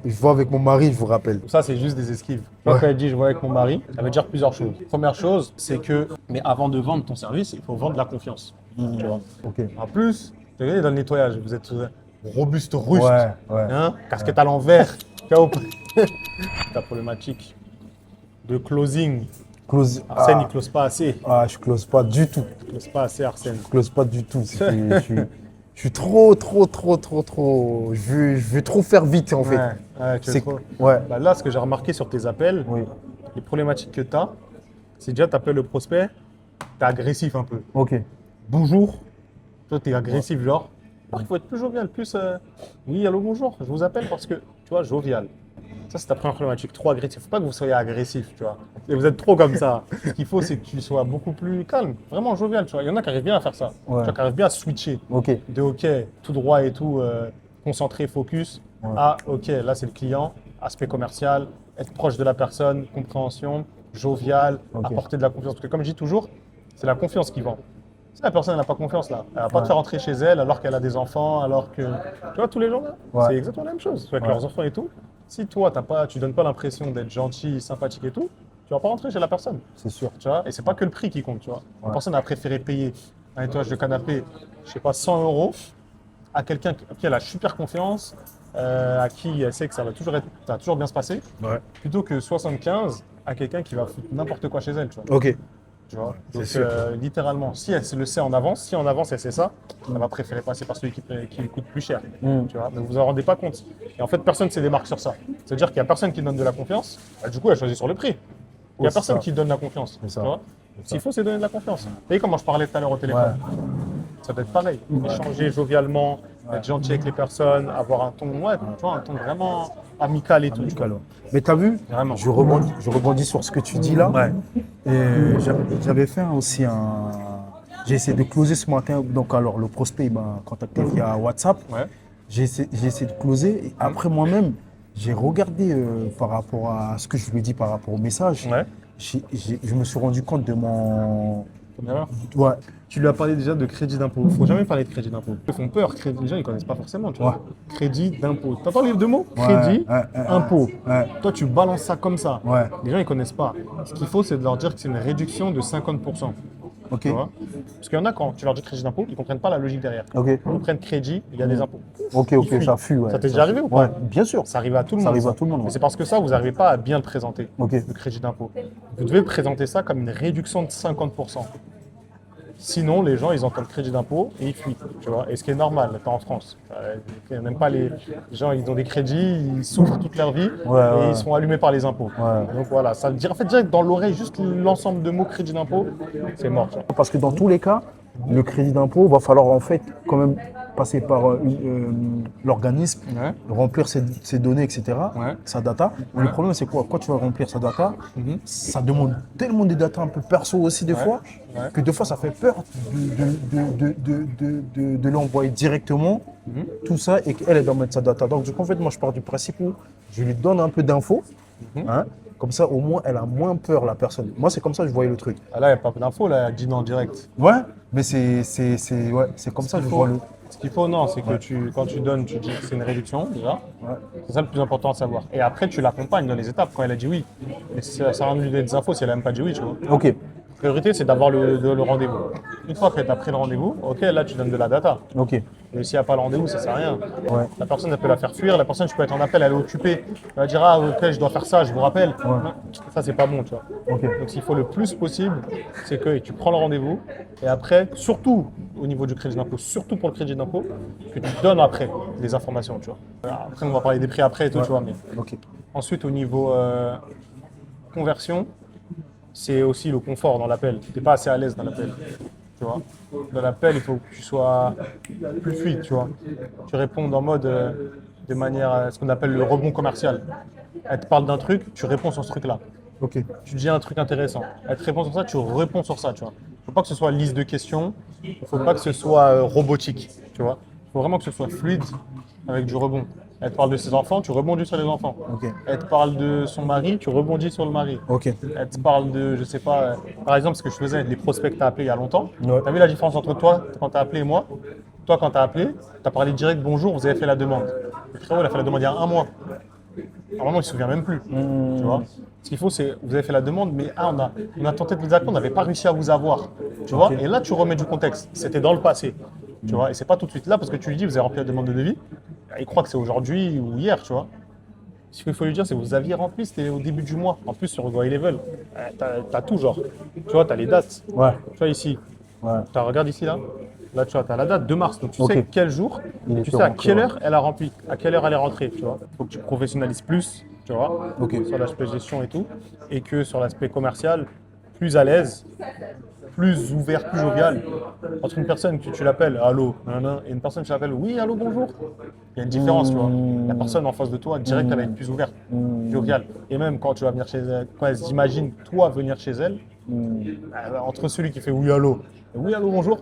Je vois avec mon mari, je vous rappelle. Ça, c'est juste des esquives. Moi, Ouais. quand elle dit je vois avec mon mari, ça veut dire plusieurs choses. Première chose, c'est que, mais avant de vendre ton service, il faut vendre la confiance. Tu vois. Ok. En plus, vous voyez, dans le nettoyage, vous êtes robuste, ruste, Ouais, ouais. hein, casquette à l'envers, KO. Ta problématique de closing. Close. Arsène, il close pas assez. Je close pas du tout. Il close pas assez, Arsène. Je close pas du tout. Je suis trop. Je veux trop faire vite en fait. Ouais, tu C'est es trop. ouais. Bah là, ce que j'ai remarqué sur tes appels, Oui. les problématiques que tu as, c'est déjà, tu appelles le prospect, tu es agressif un peu. Ok. Bonjour. Toi, tu es agressif, genre. Il faut être plus jovial, plus. Oui, allô, bonjour. Je vous appelle parce que, tu vois, jovial. Ça, c'est ta première problématique. Trop agressif. Faut pas que vous soyez agressif, tu vois. Et vous êtes trop comme ça. Ce qu'il faut, c'est que tu sois beaucoup plus calme, vraiment jovial, tu vois. Il y en a qui arrivent bien à faire ça. Ouais. Tu vois, qui arrivent bien à switcher Ok. de OK, tout droit et tout, concentré, focus, Ouais. à OK, là, c'est le client, aspect commercial, être proche de la personne, compréhension, jovial, Ok. apporter de la confiance. Parce que comme je dis toujours, c'est la confiance qui vend. Si la personne n'a pas confiance là, elle va pas te faire rentrer chez elle alors qu'elle a des enfants, alors que. Tu vois, tous les gens là, Ouais. c'est exactement la même chose. Avec Ouais. leurs enfants et tout. Si toi, tu donnes pas l'impression d'être gentil, sympathique et tout, tu vas pas rentrer chez la personne. C'est sûr. Tu vois, et c'est pas que le prix qui compte, tu vois. La Ouais. personne a préféré payer un nettoyage de canapé, je sais pas, 100 euros, à quelqu'un à qui elle a super confiance, à qui elle sait que ça va toujours bien se passer, Ouais. plutôt que 75 à quelqu'un qui va foutre n'importe quoi chez elle, tu vois. Ok. Tu vois. C'est Donc, sûr. littéralement, si elle le sait en avance, si en avance elle sait ça, elle va préférer passer par celui qui lui coûte plus cher. Tu vois. Mais vous en rendez pas compte. Et en fait, personne ne se démarque sur ça. C'est-à-dire qu'il n'y a personne qui donne de la confiance, bah, du coup, elle choisit sur le prix. Il n'y a c'est personne ça. qui donne la confiance. C'est ça. Tu vois. C'est Ce qu'il ça. faut, c'est donner de la confiance. Vous voyez comment je parlais tout à l'heure au téléphone. Ça doit être pareil. Échanger jovialement, être gentil avec les personnes, avoir un ton, tu vois, un ton vraiment amical et tout. tu vois. Amical, ouais. Mais t'as vu, Vraiment. je rebondis sur ce que tu dis là. Ouais. Et j'avais fait aussi un. J'ai essayé de closer ce matin. Donc, alors, le prospect il m'a contacté via WhatsApp. Ouais. J'ai essayé de closer. Et après, moi-même, j'ai regardé par rapport à ce que je lui ai dit par rapport au message. Ouais. Je me suis rendu compte de mon. Une erreur. Ouais, Tu lui as parlé déjà de crédit d'impôt. Il ne faut jamais parler de crédit d'impôt. Ils font peur. Les gens, ils ne connaissent pas forcément. Tu vois. Ouais. Crédit d'impôt. Tu entends les deux mots? Ouais, Crédit, ouais, impôt. ouais. Toi, tu balances ça comme ça. Ouais. Les gens, ils ne connaissent pas. Ce qu'il faut, c'est de leur dire que c'est une réduction de 50%. Ok. Tu vois. Parce qu'il y en a, quand tu leur dis crédit d'impôt, ils ne comprennent pas la logique derrière. Ok. Ils prennent crédit, il y a des impôts. Ok, Ils fuient. ça fuit. Ouais. Ça t'est déjà arrivé ou pas? Ouais, bien sûr. Ça arrive à tout le Ça monde. arrive à tout le monde, Mais ouais. c'est parce que ça, vous n'arrivez pas à bien le présenter, Ok. le crédit d'impôt. Vous devez présenter ça comme une réduction de 50%. Sinon, les gens, ils entendent crédit d'impôt et ils fuient, tu vois. Et ce qui est normal, pas en France. Même pas les gens, ils ont des crédits, ils souffrent toute leur vie et ils sont allumés par les impôts. Ouais. Donc voilà, ça en fait, direct dans l'oreille, juste l'ensemble de mots crédit d'impôt, c'est mort. Tu vois. Parce que dans tous les cas, le crédit d'impôt va falloir en fait quand même passer par l'organisme, Ouais. remplir ses données, etc., Ouais. sa data. Mais le problème, c'est quoi? Quand tu vas remplir sa data, ça demande tellement des data un peu perso aussi des fois, Ouais. que des fois, ça fait peur de l'envoyer directement, tout ça, et qu'elle doit mettre sa data. Donc, du coup, en fait, moi, je pars du principe où je lui donne un peu d'infos, hein, comme ça, au moins, elle a moins peur, la personne. Moi, c'est comme ça que je voyais le truc. Ah là, il n'y a pas d'infos, là, elle dit non direct. Ouais, mais c'est comme ça que je vois le. Ce qu'il faut, non, c'est que quand tu donnes, tu dis que c'est une réduction, déjà. C'est ça le plus important à savoir. Et après, tu l'accompagnes dans les étapes quand elle a dit oui. Mais ça sert à rien de lui donner des infos si elle n'a même pas dit oui, tu vois. Ok, La priorité, c'est d'avoir le rendez-vous. Une fois que tu as pris le rendez-vous, ok, là, tu donnes de la data. ok. Mais s'il n'y a pas le rendez-vous, ça sert à rien. Ouais. La personne, elle peut la faire fuir. La personne, je peux être en appel, elle est occupée. Elle va dire, ah, ok, je dois faire ça, je vous rappelle. Ça, c'est pas bon, tu vois. Ok. Donc, s'il faut le plus possible, c'est que tu prends le rendez-vous. Et après, surtout au niveau du crédit d'impôt, surtout pour le crédit d'impôt, que tu donnes après des informations, tu vois. Après, on va parler des prix après et tout, tu vois. Mais Ok. ensuite, au niveau conversion, c'est aussi le confort dans l'appel. Tu n'es pas assez à l'aise dans l'appel. Tu vois. Dans l'appel, il faut que tu sois plus fluide, tu vois. Tu réponds en mode de manière à ce qu'on appelle le rebond commercial. Elle te parle d'un truc, tu réponds sur ce truc-là. Ok. Tu dis un truc intéressant. Elle te répond sur ça, tu réponds sur ça, tu vois. Il ne faut pas que ce soit liste de questions, il ne faut pas que ce soit robotique, tu vois. Il faut vraiment que ce soit fluide avec du rebond. Elle te parle de ses enfants, tu rebondis sur les enfants. Ok. Elle te parle de son mari, tu rebondis sur le mari. Ok. Elle te parle de, je sais pas, par exemple, ce que je faisais, les prospects que tu as appelés il y a longtemps. Ouais. Tu as vu la différence entre toi, quand tu as appelé et moi? Toi, quand tu as appelé, tu as parlé direct, bonjour, vous avez fait la demande. Le frérot, il a fait la demande il y a un mois. Normalement, il ne se souvient même plus. Tu vois. Ce qu'il faut, c'est, vous avez fait la demande, mais on a tenté de vous appeler, on n'avait pas réussi à vous avoir. Tu vois. Et là, tu remets du contexte. C'était dans le passé. Tu vois. Et c'est pas tout de suite là, parce que tu lui dis, vous avez rempli la demande de devis. Il croit que c'est aujourd'hui ou hier, tu vois. Ce qu'il faut lui dire, c'est que vous aviez rempli, c'était au début du mois. En plus, sur GoElevel, t'as tout, genre. Tu vois, t'as les dates. Ouais. Tu vois, ici. Ouais. Regarde ici, là. Là, tu vois, tu as la date 2 mars. Donc, tu Ok. sais quel jour, Il tu était sais à rentré, quelle ouais. heure elle a rempli, à quelle heure elle est rentrée, tu vois. Il faut que tu professionnalises plus, tu vois, Ok. sur l'aspect gestion et tout. Et que sur l'aspect commercial, plus à l'aise, plus ouvert, plus jovial. Entre une personne que tu l'appelles allô, nanana, et une personne que tu l'appelles oui, allô, bonjour. Il y a une différence, tu vois. La personne en face de toi, direct, elle va être plus ouverte, joviale. Et même quand tu vas venir chez elle, quand elle s'imagine toi venir chez elle, entre celui qui fait oui, allô, bonjour,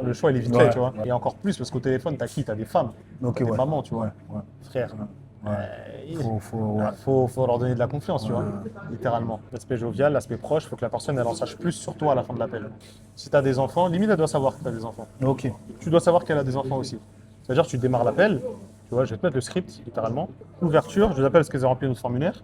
le choix il est vite fait, Ouais, tu vois. ouais. Et encore plus parce qu'au téléphone, t'as qui? T'as des femmes, Ok, t'as des ouais. mamans, tu vois. Ouais. Frère, Ouais. Ouais. faut leur donner de la confiance, tu vois, littéralement. L'aspect jovial, l'aspect proche, il faut que la personne elle en sache plus sur toi à la fin de l'appel. Si tu as des enfants, limite elle doit savoir que tu as des enfants. Ok. Tu dois savoir qu'elle a des enfants aussi. C'est-à-dire que tu démarres l'appel, tu vois, je vais te mettre le script, littéralement. Ouverture, je l'appelle parce qu'elles ont rempli notre formulaire.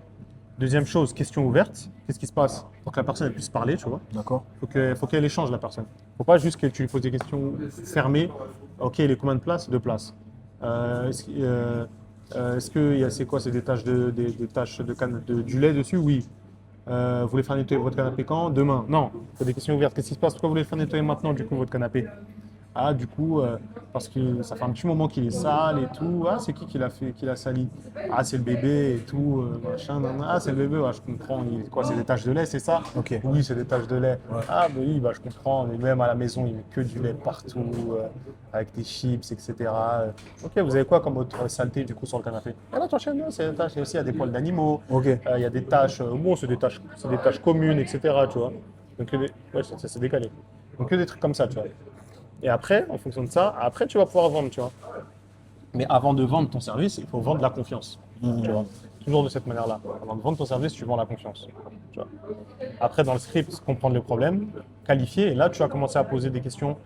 Deuxième chose, question ouverte. Qu'est-ce qui se passe pour que la personne elle puisse parler, tu vois. D'accord. Faut qu'elle échange, la personne. Faut pas juste que tu lui poses des questions fermées. Ok, il est combien de places? 2 places. Est-ce que c'est quoi? C'est des taches des taches du lait dessus? Oui. Vous voulez faire nettoyer votre canapé quand? Demain. Non. Faut des questions ouvertes. Qu'est-ce qui se passe? Pourquoi vous voulez faire nettoyer maintenant du coup votre canapé? Ah, du coup, parce que ça fait un petit moment qu'il est sale et tout. Ah, c'est qui l'a fait, qui l'a sali? Ah, c'est le bébé et tout, machin. Ah, c'est le bébé, ouais, je comprends. Quoi, c'est des taches de lait, c'est ça? Ok. Oui, c'est des taches de lait. Ouais. Ah, bah oui, bah, je comprends. Mais même à la maison, il met que du lait partout, avec des chips, etc. Ok, vous avez quoi comme autre saleté du coup sur le canapé? Ah, là, toi, non, c'est des taches. Et aussi, il y a des poils d'animaux. Ok. Il y a des taches. Bon, c'est des taches communes, etc. Tu vois? Donc, ouais, ça c'est décalé. Donc, que des trucs comme ça, tu vois. Et après, en fonction de ça, après tu vas pouvoir vendre, tu vois. Mais avant de vendre ton service, il faut vendre la confiance, tu vois. Toujours de cette manière-là. Avant de vendre ton service, tu vends la confiance, tu vois. Après, dans le script, comprendre le problème, qualifier, et là, tu vas commencer à poser des questions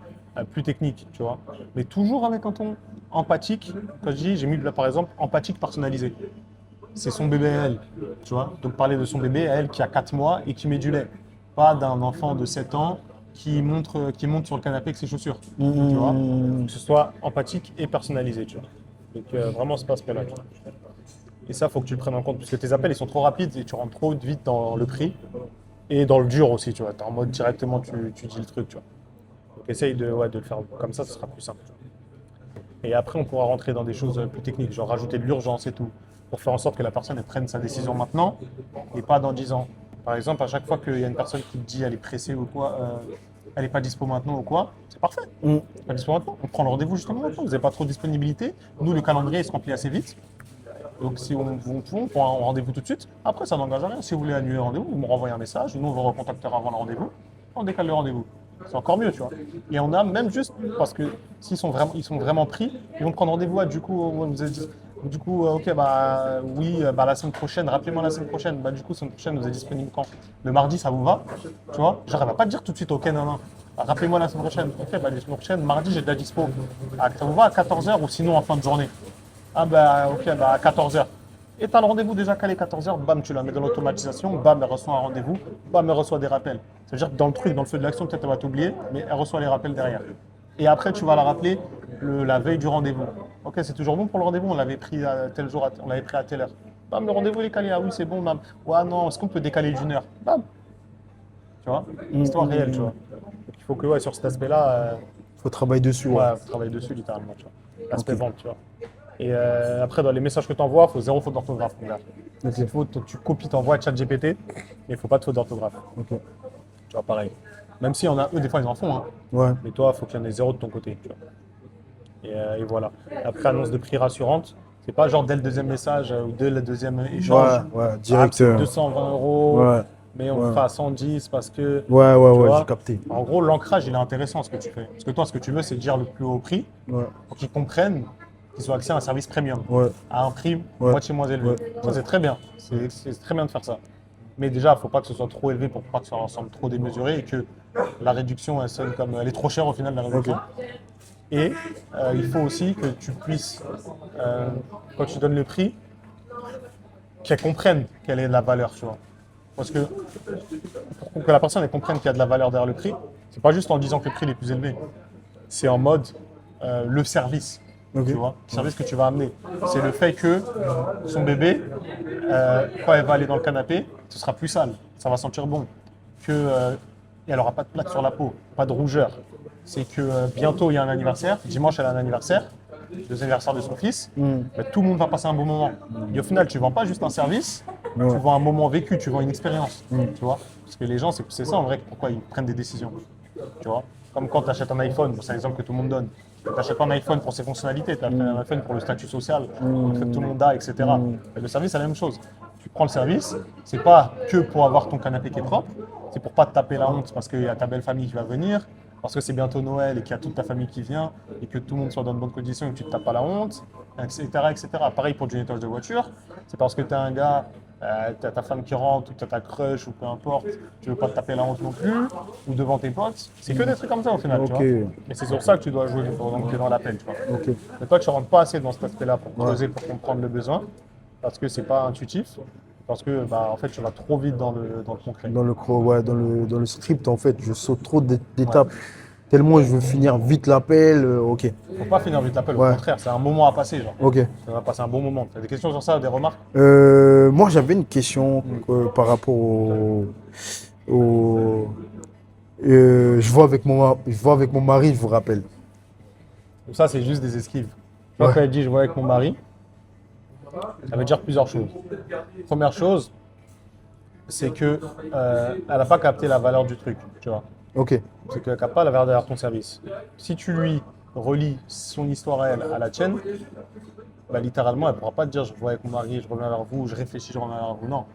plus techniques, tu vois. Mais toujours avec un ton empathique. Quand je dis, j'ai mis là, par exemple, empathique personnalisé. C'est son bébé à elle, tu vois. Donc parler de son bébé à elle qui a 4 mois et qui met du lait. Pas d'un enfant de 7 ans qui monte sur le canapé avec ses chaussures, tu vois. Que ce soit empathique et personnalisé, tu vois. Donc vraiment, c'est pas ce là, tu vois. Et ça, faut que tu le prennes en compte, parce que tes appels, ils sont trop rapides et tu rentres trop vite dans le prix et dans le dur aussi, tu vois. T'es en mode directement, tu dis le truc, tu vois. Donc essaye de le faire comme ça, ce sera plus simple, tu vois. Et après, on pourra rentrer dans des choses plus techniques, genre rajouter de l'urgence et tout, pour faire en sorte que la personne elle prenne sa décision maintenant et pas dans 10 ans. Par exemple, à chaque fois qu'il y a une personne qui te dit elle est pressée ou quoi, elle n'est pas dispo maintenant ou quoi, c'est parfait. Pas dispo maintenant, on prend le rendez-vous justement maintenant. Vous n'avez pas trop de disponibilité. Nous, le calendrier il se remplit assez vite. Donc si on prend un rendez-vous tout de suite, après ça n'engage à rien. Si vous voulez annuler le rendez-vous, vous me renvoyez un message, nous on vous recontactera avant le rendez-vous, on décale le rendez-vous. C'est encore mieux, tu vois. Et on a même juste, parce que s'ils sont vraiment pris, ils vont prendre rendez-vous, du coup, vous avez dit, du coup, ok, bah oui, bah la semaine prochaine, rappelez-moi la semaine prochaine. Bah du coup, semaine prochaine, vous êtes disponible quand? Le mardi, ça vous va? Tu vois? Genre, elle va pas te dire tout de suite, ok, non, non. Bah, rappelez-moi la semaine prochaine. Ok, bah la semaine prochaine, mardi, j'ai de la dispo. Ah, ça vous va à 14h ou sinon en fin de journée? Ah bah ok, bah à 14h. Et tu as le rendez-vous déjà calé 14h, bam, tu la mets dans l'automatisation, bam, elle reçoit un rendez-vous, bam, elle reçoit des rappels. C'est-à-dire que dans le truc, dans le feu de l'action, peut-être elle va t'oublier, mais elle reçoit les rappels derrière. Et après, tu vas la rappeler la veille du rendez-vous. Ok, c'est toujours bon pour le rendez-vous, on l'avait pris à tel jour, on l'avait pris à telle heure. Bam, le rendez-vous il est calé, ah oui, c'est bon, bam. Ouais, non, est-ce qu'on peut décaler d'une heure? Bam. Tu vois, histoire réelle, tu vois. Donc, il faut que, ouais, sur cet aspect-là, Faut travailler dessus. ouais, faut travailler dessus littéralement, tu vois. L'aspect vente, tu vois. Et après, dans les messages que tu envoies, il faut zéro faute d'orthographe, mon gars. C'est faux, tu copies, tu envoies à ChatGPT, mais il ne faut pas de faute d'orthographe. Ok. Tu vois, pareil. Même si on a, eux, des fois, ils en font, hein. Ouais. Mais toi, il faut qu'il y en ait zéro de ton côté. Tu vois. Et voilà. Après, annonce de prix rassurante. C'est pas genre dès le deuxième message ou dès le deuxième échange. Ouais, direct. C'est 220 euros, Ouais. mais on le fait à 110 parce que. Ouais, tu vois. j'ai capté. En gros, l'ancrage, il est intéressant ce que tu fais. Parce que toi, ce que tu veux, c'est dire le plus haut prix Ouais. pour qu'ils comprennent qu'ils ont accès à un service premium, Ouais. à un prix Ouais. moitié moins élevé. Ouais. Ça, c'est très bien. C'est très bien de faire ça. Mais déjà, il ne faut pas que ce soit trop élevé pour pas que ça ressemble trop démesuré et que la réduction, elle sonne comme elle est trop chère au final, la réduction. Et il faut aussi que tu puisses, quand tu donnes le prix, qu'elle comprenne quelle est la valeur, tu vois. Parce que pour que la personne elle comprenne qu'il y a de la valeur derrière le prix, c'est pas juste en disant que le prix est plus élevé. C'est en mode le service, Ok. tu vois, le service que tu vas amener. C'est le fait que son bébé, quand elle va aller dans le canapé, ce sera plus sale, ça va sentir bon, que elle aura pas de plaques sur la peau, pas de rougeur. C'est que bientôt il y a un anniversaire, dimanche elle a un anniversaire, le anniversaire de son fils, bah, tout le monde va passer un bon moment. Et au final, tu vends pas juste un service, tu vends un moment vécu, tu vends une expérience, tu vois. Parce que les gens, c'est ça en vrai pourquoi ils prennent des décisions, tu vois. Comme quand tu achètes un iPhone, c'est un exemple que tout le monde donne. Tu n'achètes pas un iPhone pour ses fonctionnalités, tu achètes un iPhone pour le statut social, pour le fait que tout le monde a, etc. Et le service, c'est la même chose. Tu prends le service, c'est pas que pour avoir ton canapé qui est propre, c'est pour pas te taper la honte parce qu'il y a ta belle famille qui va venir, parce que c'est bientôt Noël et qu'il y a toute ta famille qui vient et que tout le monde soit dans de bonnes conditions et que tu ne te tapes pas la honte, etc., etc. Pareil pour du nettoyage de voiture, c'est parce que tu as un gars, tu as ta femme qui rentre ou tu as ta crush ou peu importe, tu veux pas te taper la honte non plus, ou devant tes potes, c'est que des trucs comme ça au final, tu Ok. vois. Et c'est sur ça que tu dois jouer dans l'appel, tu vois. Ok. Mais toi, tu rentres pas assez dans cet aspect-là pour creuser, pour comprendre le besoin, parce que c'est pas intuitif, parce que bah, en fait, tu vas trop vite dans le concret. Dans le script, en fait, je saute trop d'étapes. Tellement je veux finir vite l'appel. Ok. Faut pas finir vite l'appel, au Ouais. contraire, c'est un moment à passer, genre. Ok. Ça va passer un bon moment. Tu as des questions sur ça, des remarques? Moi, j'avais une question par rapport au- je vois avec mon mari, je vous rappelle. Donc ça, c'est juste des esquives. Moi, Ouais. quand elle dit je vois avec mon mari, ça veut dire plusieurs choses. Première chose, c'est que elle n'a pas capté la valeur du truc, tu vois. Ok. C'est qu'elle ne capte pas la valeur derrière ton service. Si tu lui relis son histoire à elle à la tienne, bah, littéralement, elle ne pourra pas te dire je vois avec mon mari, je reviens vers vous, je réfléchis, je reviens vers vous. Non.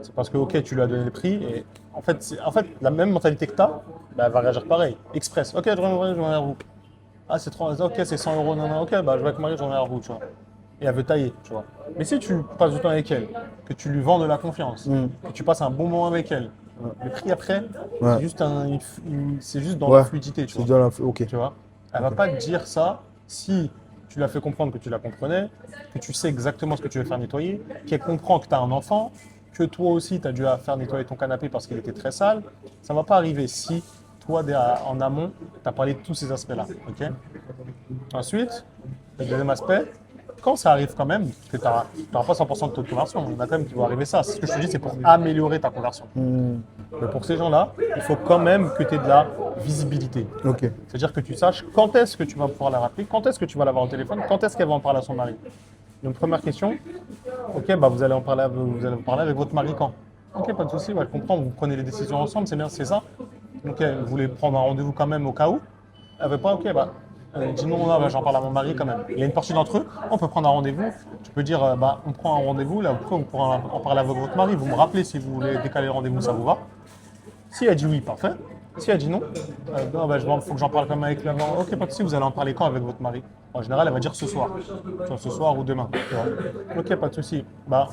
C'est parce que, ok, tu lui as donné le prix et en fait, la même mentalité que tu as, bah, elle va réagir pareil. Express. Ok, je reviens vers vous. Ah, c'est 30, ok, c'est 100 euros. Non, non, ok, bah, je vais avec mon mari, je reviens vers vous, tu vois. Et elle veut tailler, tu vois. Mais si tu passes du temps avec elle, que tu lui vends de la confiance, que tu passes un bon moment avec elle, le prix après, Ouais. c'est juste, c'est juste dans Ouais. la fluidité, tu C'est vois. dans la... Ok. Tu vois. Elle va pas te dire ça si tu l'as fait comprendre que tu la comprenais, que tu sais exactement ce que tu veux faire nettoyer, qu'elle comprend que tu as un enfant, que toi aussi tu as dû faire nettoyer ton canapé parce qu'il était très sale. Ça ne va pas arriver si toi, en amont, tu as parlé de tous ces aspects-là. Ok. Ensuite, le deuxième aspect, quand ça arrive quand même, que tu n'auras pas 100% de taux de conversion, il y en a quand même qui vont arriver ça. Ce que je te dis, c'est pour améliorer ta conversion. Mais pour ces gens-là, il faut quand même que tu aies de la visibilité. Ok. C'est-à-dire que tu saches quand est-ce que tu vas pouvoir la rappeler, quand est-ce que tu vas l'avoir au téléphone, quand est-ce qu'elle va en parler à son mari. Donc première question, ok, bah vous allez en parler, vous allez en parler avec votre mari quand? Ok, pas de souci, ouais, je comprends, vous prenez les décisions ensemble, c'est bien, c'est ça. Ok, vous voulez prendre un rendez-vous quand même au cas où? Elle veut pas, ok, bah dis non, non, bah, j'en parle à mon mari quand même. Il y a une partie d'entre eux, on peut prendre un rendez-vous. Tu peux dire, bah on prend un rendez-vous, là, après on pourra en parler avec votre mari, vous me rappelez si vous voulez décaler le rendez-vous, ça vous va? Si elle dit oui, parfait. Si elle dit non, non, bah, faut que j'en parle quand même avec l'avant. Ok, pas de souci, vous allez en parler quand avec votre mari? En général, elle va dire ce soir. Soit ce soir ou demain. Tu vois. Ok, pas de souci. Bah,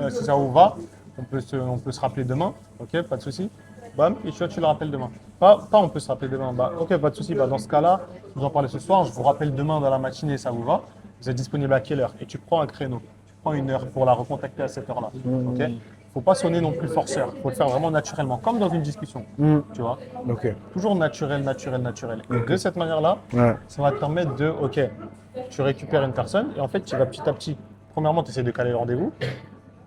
si ça vous va, on peut se rappeler demain. Ok, pas de souci. Bam, et tu le rappelles demain. Pas on peut se rappeler demain. Bah, ok, pas de souci. Bah, dans ce cas-là, vous en parlez ce soir. Je vous rappelle demain dans la matinée, ça vous va? Vous êtes disponible à quelle heure? Et tu prends un créneau. Tu prends une heure pour la recontacter à cette heure-là. Ok? Faut pas sonner non plus forceur. Faut le faire vraiment naturellement, comme dans une discussion. Tu vois? Ok. Toujours naturel, naturel, naturel. Et de cette manière-là, Ouais. ça va te permettre de, ok, tu récupères une personne et en fait, tu vas petit à petit. Premièrement, tu essaies de caler le rendez-vous.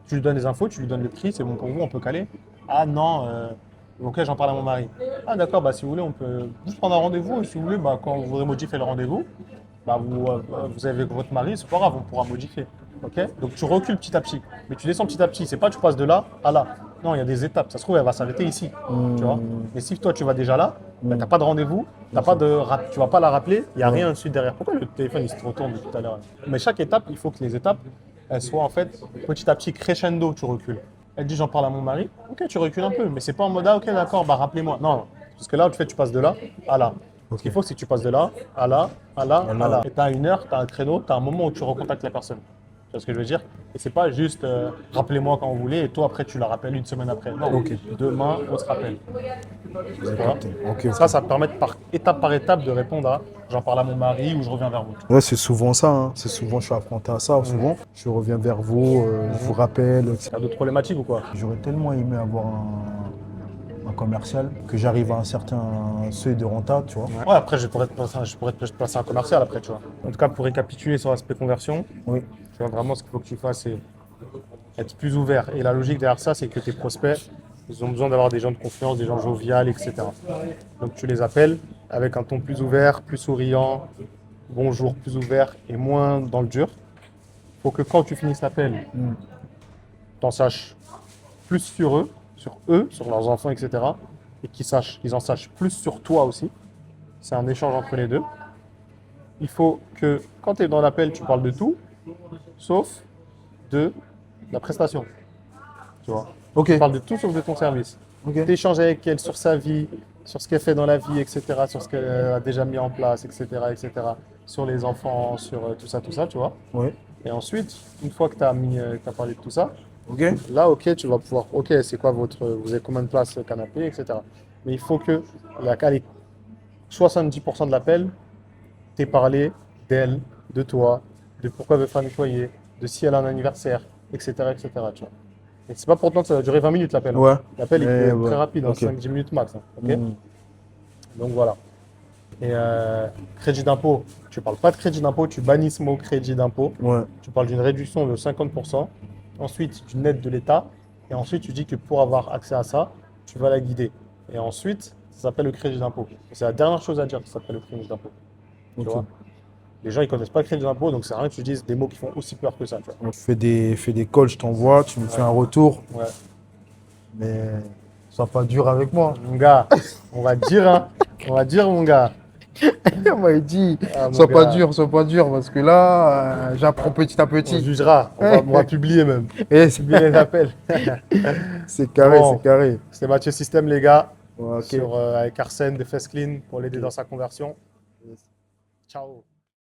Tu lui donnes des infos, tu lui donnes le prix, c'est bon pour vous, on peut caler. Ah non, ok, j'en parle à mon mari. Ah d'accord, bah si vous voulez, on peut juste prendre un rendez-vous. Et si vous voulez, bah, quand vous voudrez modifier le rendez-vous, bah, vous avez avec votre mari, c'est pas grave, on pourra modifier. Ok. Donc tu recules petit à petit. Mais tu descends petit à petit. C'est pas tu passes de là à là. Non, il y a des étapes. Ça se trouve, elle va s'arrêter ici. Tu vois. Mais si toi, tu vas déjà là, bah, tu n'as pas de rendez-vous, tu vas pas la rappeler, il n'y a rien ensuite derrière. Pourquoi le téléphone il se retourne depuis tout à l'heure? Mais chaque étape, il faut que les étapes, elles soient en fait petit à petit crescendo, tu recules. Elle dit j'en parle à mon mari. Ok, tu recules un peu. Mais c'est pas en mode ah, ok, d'accord, bah rappelez-moi. Non, parce que là, tu passes de là à là. Ce qu'il faut, c'est que tu passes de là à là, à là, à là. Et tu as une heure, tu as un créneau, tu as un moment où tu recontactes la personne. vois ce que je veux dire? Et c'est pas juste rappelez-moi quand vous voulez et toi après tu la rappelles une semaine après. Non, Ok. demain on se rappelle. J'ai Tu vois? capté. Ok, ok. Ça permet par étape de répondre à j'en parle à mon mari ou je reviens vers vous. Ouais, c'est souvent ça. Hein. C'est souvent, je suis affronté à ça. Souvent, je reviens vers vous, je vous rappelle. T'as d'autres problématiques ou quoi? J'aurais tellement aimé avoir un commercial que j'arrive à un certain seuil de renta, tu vois. Ouais, après je pourrais te placer un commercial après, tu vois. En tout cas, pour récapituler sur l'aspect conversion, Oui. tu vois, vraiment ce qu'il faut que tu fasses, c'est être plus ouvert. Et la logique derrière ça, c'est que tes prospects, ils ont besoin d'avoir des gens de confiance, des gens joviales, etc. Donc tu les appelles avec un ton plus ouvert, plus souriant, bonjour, plus ouvert et moins dans le dur. Il faut que quand tu finisses l'appel, tu en saches plus sur eux, sur leurs enfants, etc. Et qu'ils en sachent plus sur toi aussi. C'est un échange entre les deux. Il faut que quand tu es dans l'appel, tu parles de tout, sauf de la prestation. Tu vois. Ok. Tu parles de tout sauf de ton service. Ok. Tu échanges avec elle sur sa vie, sur ce qu'elle fait dans la vie, etc., sur ce qu'elle a déjà mis en place, etc., etc., sur les enfants, sur tout ça, tu vois. Oui. Et ensuite, une fois que tu as parlé de tout ça, Ok. là, ok, tu vas pouvoir, ok, c'est quoi vous avez combien de places canapé, etc. Mais il faut que, allez, 70% de l'appel, t'aies parlé d'elle, de toi, de pourquoi elle veut faire nettoyer, de si elle a un anniversaire, etc., etc., tu vois. Et c'est pas pour autant que ça va durer 20 minutes l'appel. Hein. Ouais. L'appel, il peut Mais être ouais. très rapide, hein, Ok. 5-10 minutes max. Hein, ok. Mm. Donc voilà. Et crédit d'impôt, tu parles pas de crédit d'impôt, tu bannis ce mot crédit d'impôt. Ouais. Tu parles d'une réduction de 50%, ensuite d'une aide de l'État, et ensuite tu dis que pour avoir accès à ça, tu vas la guider. Et ensuite, ça s'appelle le crédit d'impôt. C'est la dernière chose à dire, ça s'appelle le crédit d'impôt. Tu Ok. vois. Les gens, ils connaissent pas le crédit d'impôt, donc c'est rien que tu dises des mots qui font aussi peur que ça. Tu vois. On fais des calls, je t'envoie, tu me fais un retour, Ouais. mais sois pas dur avec moi. Mon gars, on va dire, hein. On va dire, mon gars. On m'a dit, Ah, mon gars. sois pas dur, parce que là, j'apprends petit à On petit. jugera. On va publier même. Et Publier les appels. c'est carré, Bon. c'est carré. C'est Mathieu Système, les gars. Ouais, ok. Avec Arsène de Fest Clean pour l'aider dans sa conversion. Ciao.